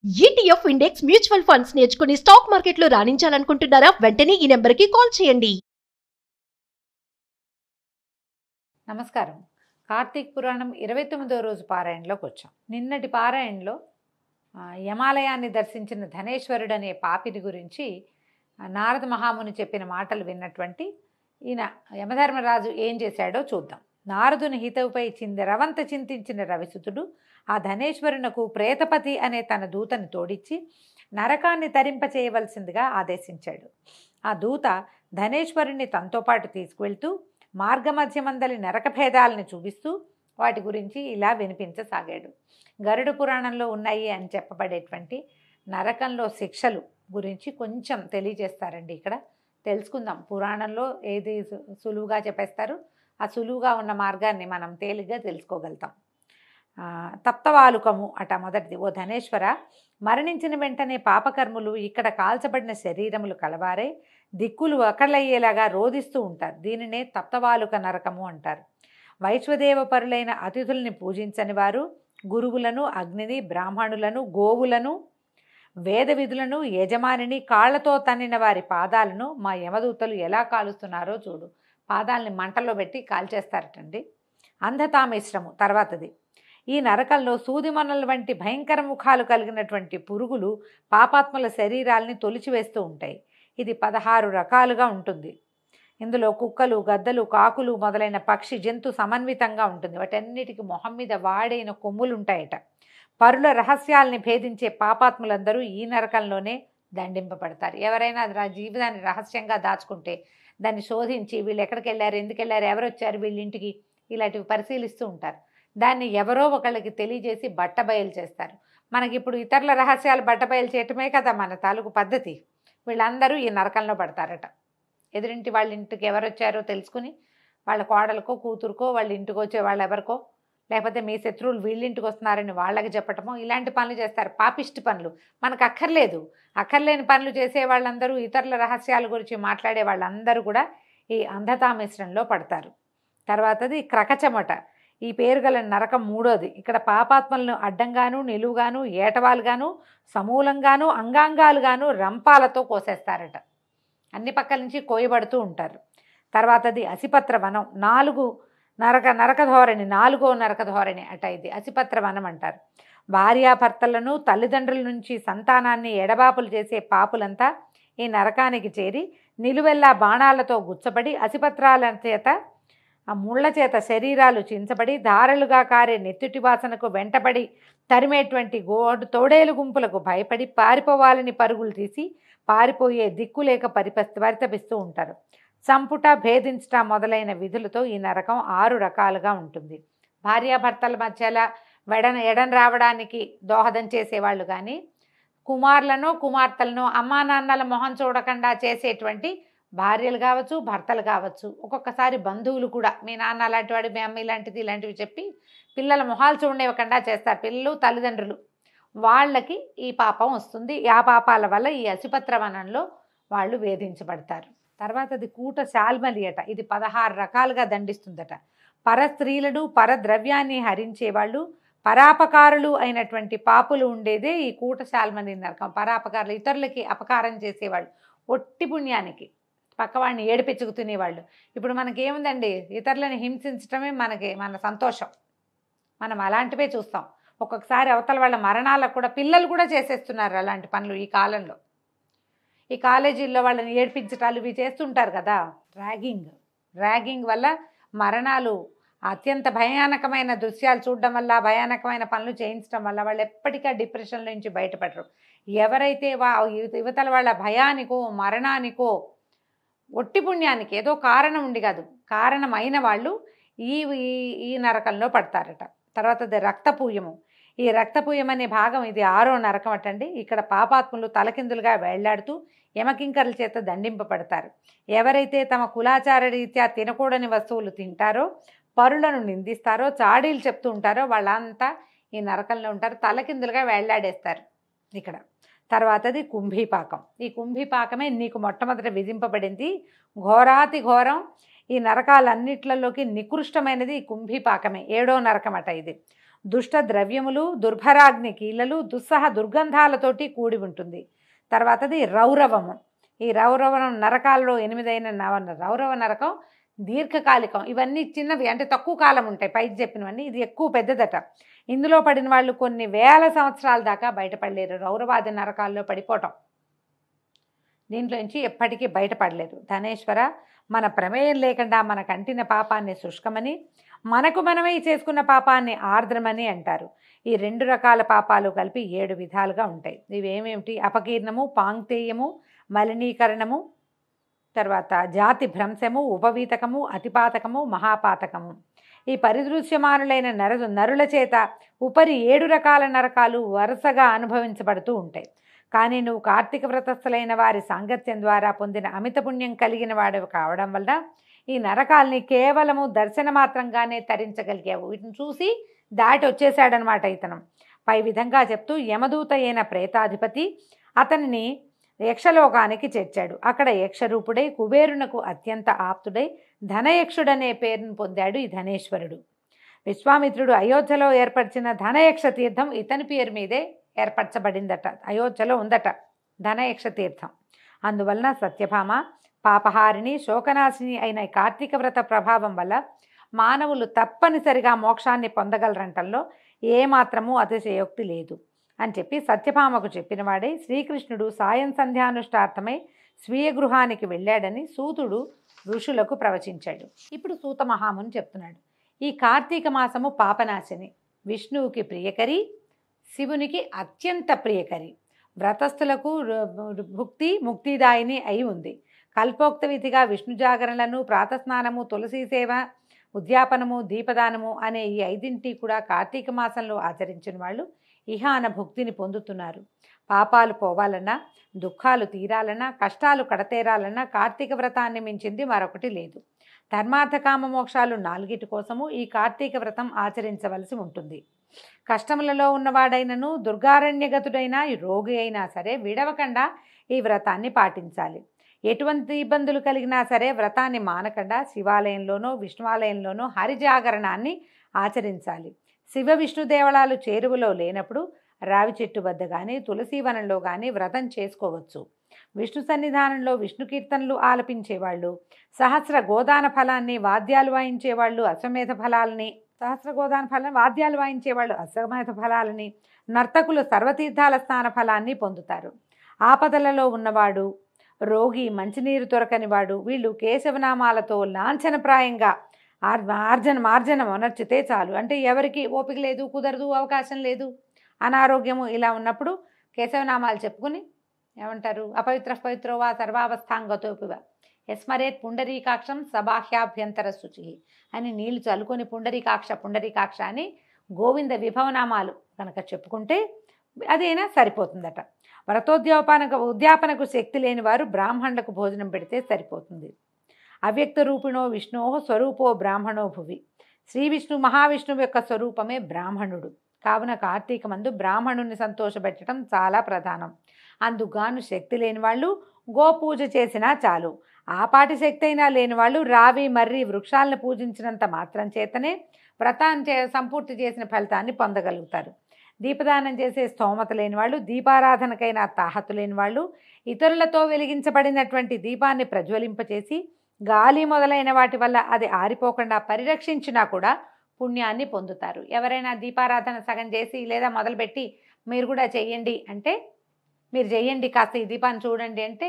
ETF index mutual funds నేర్చుకుని stock మార్కెట్లో రాణించాలనుకుంటున్నారా? వెంటనే ఈ నెంబర్కి కాల్ చేయండి. నమస్కారం. కార్తీక పురాణం 29వ రోజు పారాయణలోకి వచ్చాం. నిన్నటి పారాయణలో యమాలయాన్ని దర్శించిన ధనేశ్వరుడు అనే పాపిని గురించి నారద మహాముని చెప్పిన మాటలు విన్నటువంటి ఈయన యమధర్మరాజు ఏం చేశాడో చూద్దాం. నారదుని హితవుపై రవంత చింతించిన రవిసుతుడు ఆ ధనేశ్వరునకు ప్రేతపతి అనే తన దూతని తోడిచ్చి నరకాన్ని తరింపచేయవలసిందిగా ఆదేశించాడు. ఆ దూత ధనేశ్వరుణ్ణి తనతో పాటు తీసుకువెళ్తూ మార్గమధ్యమందలి నరకభేదాలని చూపిస్తూ వాటి గురించి ఇలా వినిపించసాగాడు. గరుడ పురాణంలో ఉన్నాయి అని చెప్పబడేటువంటి నరకంలో శిక్షలు గురించి కొంచెం తెలియజేస్తారండి. ఇక్కడ తెలుసుకుందాం. పురాణంలో ఏది సులువుగా చెప్పేస్తారు, ఆ సులువుగా ఉన్న మార్గాన్ని మనం తేలిగ్గా తెలుసుకోగలుగుతాం. తప్తవాలుకము అట మొదటిది. ఓ ధనేశ్వర, మరణించిన వెంటనే పాపకర్ములు ఇక్కడ కాల్చబడిన శరీరములు కలవారై దిక్కులు ఒకళ్ళయ్యేలాగా రోధిస్తూ ఉంటారు. దీనినే తప్తవాలుక నరకము అంటారు. వైశ్వదేవ పరులైన అతిథుల్ని పూజించని వారు గురువులను, అగ్నిని, బ్రాహ్మణులను, గోవులను, వేద విధులను, యజమానిని కాళ్లతో తన్నిన వారి పాదాలను మా యమదూతలు ఎలా కాలుస్తున్నారో చూడు. పాదాలని మంటల్లో పెట్టి కాల్చేస్తారటండి. అంధతామిశ్రము తర్వాతది. ఈ నరకంలో సూదిమొనల వంటి భయంకర ముఖాలు కలిగినటువంటి పురుగులు పాపాత్ముల శరీరాల్ని తొలిచివేస్తూ ఉంటాయి. ఇది 16 రకాలుగా ఉంటుంది. ఇందులో కుక్కలు, గద్దలు, కాకులు మొదలైన పక్షి జంతు సమన్వితంగా ఉంటుంది. వాటన్నిటికీ మొహం మీద వాడైన కొమ్ములు ఉంటాయట. పరుల రహస్యాల్ని భేదించే పాపాత్ములందరూ ఈ నరకంలోనే దండింపబడతారు. ఎవరైనా జీవితాన్ని రహస్యంగా దాచుకుంటే దాన్ని శోధించి వీళ్ళు ఎక్కడికి వెళ్ళారు, ఎందుకు వెళ్ళారు, ఎవరు వచ్చారు వీళ్ళింటికి, ఇలాంటివి పరిశీలిస్తూ ఉంటారు. దాన్ని ఎవరో ఒకళ్ళకి తెలియజేసి బట్టబయలు చేస్తారు. మనకి ఇప్పుడు ఇతరుల రహస్యాలు బట్టబయలు చేయటమే కదా మన తాలూకు పద్ధతి. వీళ్ళందరూ ఈ నరకంలో పడతారట. ఎదురింటి వాళ్ళ ఇంటికి ఎవరు వచ్చారో తెలుసుకుని వాళ్ళ కోడలకో, కూతురుకో, వాళ్ళ ఇంటికి వచ్చే వాళ్ళు ఎవరికో, లేకపోతే మీ శత్రువులు వీళ్ళింటికి వస్తున్నారని వాళ్ళకి చెప్పటమో ఇలాంటి పనులు చేస్తారు. పాపిష్టి పనులు మనకు అక్కర్లేదు. అక్కర్లేని పనులు చేసే వాళ్ళందరూ, ఇతరుల రహస్యాల గురించి మాట్లాడే వాళ్ళందరూ కూడా ఈ అంధతామిశ్రంలో పడతారు. తర్వాతది క్రకచమట. ఈ పేరు గల నరకం మూడోది. ఇక్కడ పాపాత్మలను అడ్డంగాను, నిలువుగాను, ఏటవాలుగాను, సమూలంగాను, అంగాంగాలుగాను రంపాలతో కోసేస్తారట. అన్ని పక్కల నుంచి కోయబడుతూ ఉంటారు. తర్వాతది అసిపత్ర వనం. 4 నరకధోరణి, 4వ నరకధోరణి అట. ఇది అసిపత్ర వనం అంటారు. భార్యాభర్తలను, తల్లిదండ్రుల నుంచి సంతానాన్ని ఎడబాపులు చేసే పాపులంతా ఈ నరకానికి చేరి నిలువెల్లా బాణాలతో గుచ్చబడి అసిపత్రాల చేత, ఆ ముళ్ల చేత శరీరాలు చించబడి ధారలుగా కారే నెత్తుటి వాసనకు వెంటబడి తరిమేటువంటి తోడేలు గుంపులకు భయపడి పారిపోవాలని పరుగులు తీసి పారిపోయే దిక్కులేక పరితపిస్తూ ఉంటారు. సంపుట, భేదించట మొదలైన విధులతో ఈ నరకం 6 రకాలుగా ఉంటుంది. భార్యాభర్తల మధ్యలో ఎడన రావడానికి దోహదం చేసేవాళ్ళు కానీ, కుమారులను, కుమార్తెలను అమ్మా నాన్నల మొహం చూడకుండా చేసేటువంటి భార్యలు కావచ్చు, భర్తలు కావచ్చు, ఒక్కొక్కసారి బంధువులు కూడా మీ నాన్న అలాంటి వాడు, మీ అమ్మ ఇలాంటిది, ఇలాంటివి చెప్పి పిల్లల మొహాలు చూడనివ్వకుండా చేస్తారు. పిల్లలు, తల్లిదండ్రులు వాళ్ళకి ఈ పాపం వస్తుంది. ఆ పాపాల వల్ల ఈ అసిపత్ర వనంలో వాళ్ళు వేధించబడతారు. తర్వాత అది కూట శాల్మలి అట. ఇది 16 రకాలుగా దండిస్తుందట. పరస్త్రీలను, పరద్రవ్యాన్ని హరించేవాళ్ళు, పరాపకారులు అయినటువంటి పాపులు ఉండేదే ఈ కూట శాల్మలి నరకం. పరాపకారులు ఇతరులకి అపకారం చేసేవాళ్ళు, ఒట్టి పుణ్యానికి పక్కవాడిని ఏడిపించుకు తినేవాళ్ళు. ఇప్పుడు మనకేముందండి, ఇతరులను హింసించడమే మన సంతోషం. మనం అలాంటివే చూస్తాం. ఒక్కొక్కసారి అవతల వాళ్ళ మరణాలకు కూడా పిల్లలు కూడా చేసేస్తున్నారు అలాంటి పనులు ఈ కాలంలో. ఈ కాలేజీల్లో వాళ్ళని ఏడిపించటాలు ఇవి చేస్తుంటారు కదా. ర్యాగింగ్ వల్ల మరణాలు, అత్యంత భయానకమైన దృశ్యాలు చూడడం వల్ల, భయానకమైన పనులు చేయించడం వల్ల వాళ్ళు ఎప్పటికీ డిప్రెషన్లో నుంచి బయటపడరు. ఎవరైతే యువతల వాళ్ళ భయానికో, మరణానికో, ఒట్టి పుణ్యానికి ఏదో కారణం ఉండి కాదు, కారణమైన వాళ్ళు ఈ నరకంలో పడతారట. తర్వాత రక్తపూయము. ఈ రక్తపూయం అనే భాగం ఇది 6వ నరకం అటండి. ఇక్కడ పాపాత్ములు తలకిందులుగా వేళ్లాడుతూ యమకింకరుల చేత దండింపబడతారు. ఎవరైతే తమ కులాచార రీత్యా తినకూడని వస్తువులు తింటారో, పరులను నిందిస్తారో, చాడీలు చెప్తూ ఉంటారో వాళ్ళంతా ఈ నరకంలో ఉంటారు. తలకిందులుగా వేళ్లాడేస్తారు ఇక్కడ. తర్వాతది కుంభీపాకం. ఈ కుంభీపాకమే నీకు మొట్టమొదట విధింపబడింది. ఘోరాతి ఘోరం. ఈ నరకాలన్నిట్లలోకి నికృష్టమైనది ఈ కుంభీపాకమే. 7వ నరకం అట ఇది. దుష్ట ద్రవ్యములు, దుర్భరాగ్ని కీలలు, దుస్సహ దుర్గంధాలతోటి కూడి ఉంటుంది. తర్వాతది రౌరవము. ఈ రౌరవం నరకాల్లో 8 రౌరవ నరకం దీర్ఘకాలికం. ఇవన్నీ చిన్నవి, అంటే తక్కువ కాలం ఉంటాయి. పైకి చెప్పినవన్నీ ఇది ఎక్కువ పెద్దదట. ఇందులో పడిన వాళ్ళు కొన్ని వేల సంవత్సరాల దాకా బయటపడలేరు. రౌరవాది నరకాల్లో పడిపోవటం, దీంట్లో నుంచి ఎప్పటికీ బయటపడలేరు. ధనేశ్వర, మన ప్రమేయం లేకుండా మన కంటిన పాపాన్ని శుష్కమని, మనకు మనమై చేసుకున్న పాపాన్ని ఆర్ద్రమని అంటారు. ఈ 2 రకాల పాపాలు కలిపి 7 విధాలుగా ఉంటాయి. ఇవేమేమిటి? అపకీర్ణము, పాంక్తేయము, మలినీకరణము, తర్వాత జాతి భ్రంశము, ఉపవీతకము, అతిపాతకము, మహాపాతకము. ఈ పరిదృశ్యమానులైన నరుల చేత ఉపరి 7 రకాల నరకాలు వరుసగా అనుభవించబడుతూ ఉంటాయి. కానీ నువ్వు కార్తీక వ్రతస్థులైన వారి సాంగత్యం ద్వారా పొందిన అమిత పుణ్యం కలిగిన వాడు కావడం వల్ల ఈ నరకాల్ని కేవలము దర్శన మాత్రంగానే తరించగలిగావు. వీటిని చూసి దాటి వచ్చేసాడనమాట ఇతను. పై విధంగా చెప్తూ యమదూత అయిన ప్రేతాధిపతి అతనిని యక్షలోకానికి చేర్చాడు. అక్కడ యక్షరూపుడై కుబేరునకు అత్యంత ఆప్తుడై ధనయక్షుడనే పేరును పొందాడు ఈ ధనేశ్వరుడు. విశ్వామిత్రుడు అయోధ్యలో ఏర్పరిచిన ధనయక్ష తీర్థం ఇతని పేరు మీదే ఏర్పరచబడిందట. అయోధ్యలో ఉందట ధనయక్ష తీర్థం. అందువలన సత్యభామ, పాపహారిణి, శోకనాశిని అయిన కార్తీక వ్రత ప్రభావం వల్ల మానవులు తప్పనిసరిగా మోక్షాన్ని పొందగలరంటల్లో ఏమాత్రమూ అతిశయోక్తి లేదు అని చెప్పి సత్యభామకు చెప్పినవాడే శ్రీకృష్ణుడు సాయం సంధ్యానుష్ఠార్థమై స్వీయ గృహానికి వెళ్ళాడని సూతుడు ఋషులకు ప్రవచించాడు. ఇప్పుడు సూత మహాముని చెప్తున్నాడు, ఈ కార్తీక మాసము పాపనాశిని, విష్ణువుకి ప్రియకరి, శివునికి అత్యంత ప్రియకరి, వ్రతస్థులకు భుక్తి ముక్తిదాయిని అయి ఉంది. కల్పోక్త విధిగా విష్ణు జాగరణలను, ప్రాతస్నానము, తులసీ సేవ, ఉద్యాపనము, దీపదానము అనే ఈ 5 కూడా కార్తీక మాసంలో ఆచరించిన వాళ్ళు ఇహాన భుక్తిని పొందుతున్నారు. పాపాలు పోవాలన్నా, దుఃఖాలు తీరాలన్నా, కష్టాలు కడతేరాలన్నా కార్తీక వ్రతాన్ని మించింది మరొకటి లేదు. ధర్మార్థ కామ మోక్షాలు 4 కోసము ఈ కార్తీక వ్రతం ఆచరించవలసి ఉంటుంది. కష్టములలో ఉన్నవాడైనను, దుర్గారణ్యగతుడైనా, రోగి అయినా సరే విడవకుండా ఈ వ్రతాన్ని పాటించాలి. ఎటువంటి ఇబ్బందులు కలిగినా సరే వ్రతాన్ని మానకుండా శివాలయంలోనో విష్ణువాలయంలోనో హరిజాగరణాన్ని ఆచరించాలి. శివ విష్ణు దేవళాలు చేరువలో లేనప్పుడు రావి చెట్టు వద్ద కానీ తులసీవనంలో కానీ వ్రతం చేసుకోవచ్చు. విష్ణు సన్నిధానంలో విష్ణు కీర్తనలు ఆలపించేవాళ్ళు, సహస్ర గోదాన ఫలాన్ని వాద్యాలు వాయించేవాళ్ళు అశ్వమేధ ఫలాలని, వాద్యాలు వాయించేవాళ్ళు అశ్వమేధ ఫలాలని, నర్తకులు సర్వతీర్థాల స్నాన ఫలాన్ని పొందుతారు. ఆపదలలో ఉన్నవాడు, రోగి, మంచినీరు దొరకనివాడు, వీళ్ళు కేశవనామాలతో లాంఛనప్రాయంగా మార్జనం అనర్చితే చాలు. అంటే ఎవరికి ఓపిక లేదు, కుదరదు, అవకాశం లేదు, అనారోగ్యము ఇలా ఉన్నప్పుడు కేశవనామాలు చెప్పుకుని ఏమంటారు, అపవిత్ర పవిత్రో వా సర్వావస్థాంగతోపివ యస్మరేత్ పుండరీకాక్షం సబాహ్యాభ్యంతర శుచి అని నీళ్లు చల్లుకొని పుండరీకాక్ష అని గోవింద విభవనామాలు కనుక చెప్పుకుంటే అదైనా సరిపోతుందట. ఉద్యాపనకు శక్తి లేని వారు బ్రాహ్మణులకు భోజనం పెడితే సరిపోతుంది. అవ్యక్త రూపిణో విష్ణో స్వరూపో బ్రాహ్మణో భువి. శ్రీ విష్ణు మహావిష్ణువు యొక్క స్వరూపమే బ్రాహ్మణుడు. కావున కార్తీక మందు బ్రాహ్మణుని సంతోషపెట్టడం చాలా ప్రధానం. అందుగాను శక్తి లేని వాళ్ళు గోపూజ చేసినా చాలు. ఆపాటి శక్తి అయినా లేని వాళ్ళు రావి మర్రి వృక్షాలను పూజించినంత మాత్రం చేతనే వ్రతాన్ని సంపూర్తి చేసిన ఫలితాన్ని పొందగలుగుతారు. దీపదానం చేసే స్తోమత లేని వాళ్ళు, దీపారాధనకైనా తాహతు లేని వాళ్ళు ఇతరులతో వెలిగించబడినటువంటి దీపాన్ని ప్రజ్వలింపచేసి గాలి మొదలైన వాటి వల్ల అది ఆరిపోకుండా పరిరక్షించినా కూడా పుణ్యాన్ని పొందుతారు. ఎవరైనా దీపారాధన సగం చేసి లేదా మొదలుపెట్టి మీరు కూడా చెయ్యండి అంటే, మీరు చెయ్యండి కాస్త ఈ దీపాన్ని చూడండి అంటే,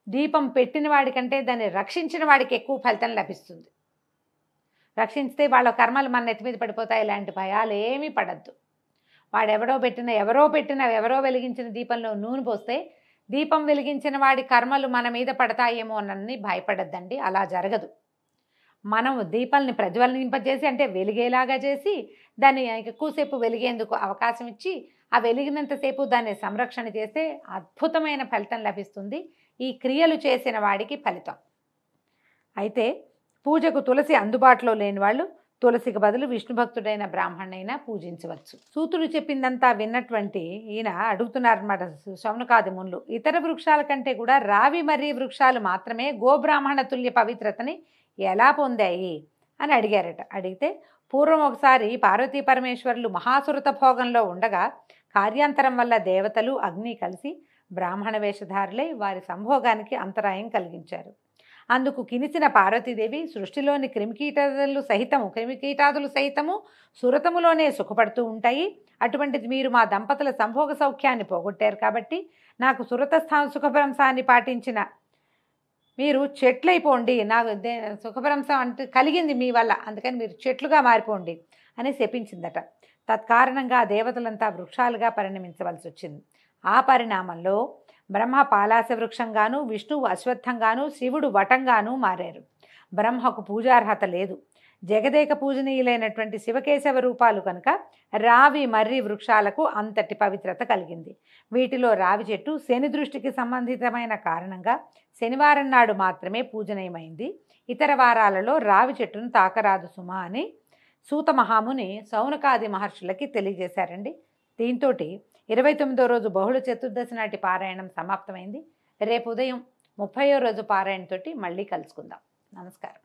దీపం పెట్టిన వాడికంటే దాన్ని రక్షించిన వాడికి ఎక్కువ ఫలితం లభిస్తుంది. రక్షించితే వాళ్ళ కర్మలు మన నెత్తి మీద పడిపోతాయి. ఇలాంటి భయాలు ఏమీ పడద్దు. వాడెవరో వెలిగించిన దీపంలో నూనె పోస్తే దీపం వెలిగించిన వాడి కర్మలు మన మీద పడతాయేమో అని భయపడద్దండి. అలా జరగదు. మనం దీపాలని ప్రజ్వలింపజేసి అంటే వెలిగేలాగా చేసి దాన్ని ఎక్కువసేపు వెలిగేందుకు అవకాశం ఇచ్చి ఆ వెలిగినంతసేపు దాన్ని సంరక్షణ చేస్తే అద్భుతమైన ఫలితం లభిస్తుంది. ఈ క్రియలు చేసిన వాడికి ఫలితం. అయితే పూజకు తులసి అందుబాటులో లేని వాళ్ళు తులసికి బదులు విష్ణు భక్తుడైన బ్రాహ్మణైనా పూజించవచ్చు. సూతుడు చెప్పిందంతా విన్నటువంటి ఈయన అడుగుతున్నారన్నమాట శౌనకాది మునులు, ఇతర వృక్షాల కంటే కూడా రావి మర్రి వృక్షాలు మాత్రమే గోబ్రాహ్మణ తుల్య పవిత్రతని ఎలా పొందాయి అని అడిగారట. అడిగితే పూర్వం ఒకసారి పార్వతీ పరమేశ్వరులు మహాసురత భోగంలో ఉండగా కార్యాంతరం వల్ల దేవతలు అగ్ని కలిసి బ్రాహ్మణ వేషధారులై వారి సంభోగానికి అంతరాయం కలిగించారు. అందుకు కినిసిన పార్వతీదేవి సృష్టిలోని క్రిమికీటాదులు సహితము సురతములోనే సుఖపడుతూ ఉంటాయి. అటువంటిది మీరు మా దంపతుల సంభోగ సౌఖ్యాన్ని పోగొట్టారు కాబట్టి నాకు సుఖభ్రంశాన్ని పాటించిన మీరు చెట్లైపోండి, నాకు సుఖభ్రంశం అంటే కలిగింది మీ వల్ల, అందుకని మీరు చెట్లుగా మారిపోండి అని శపించిందట. తత్కారణంగా దేవతలంతా వృక్షాలుగా పరిణమించవలసి వచ్చింది. ఆ పరిణామంలో బ్రహ్మ పాలాస వృక్షంగాను, విష్ణువు అశ్వత్థంగాను, శివుడు వటంగాను మారారు. బ్రహ్మకు పూజార్హత లేదు. జగదేక పూజనీయులైనటువంటి శివకేశవ రూపాలు కనుక రావి మర్రి వృక్షాలకు అంతటి పవిత్రత కలిగింది. వీటిలో రావి చెట్టు శని దృష్టికి సంబంధితమైన కారణంగా శనివారం నాడు మాత్రమే పూజనీయమైంది. ఇతర వారాలలో రావి చెట్టును తాకరాదు సుమా అని సూత మహాముని సౌనకాది మహర్షులకి తెలియజేశారండి. దీంతో 29వ రోజు బహుళ చతుర్దశి నాటి పారాయణం సమాప్తమైంది. రేపు ఉదయం 30వ రోజు పారాయణతోటి మళ్ళీ కలుసుకుందాం. నమస్కారం.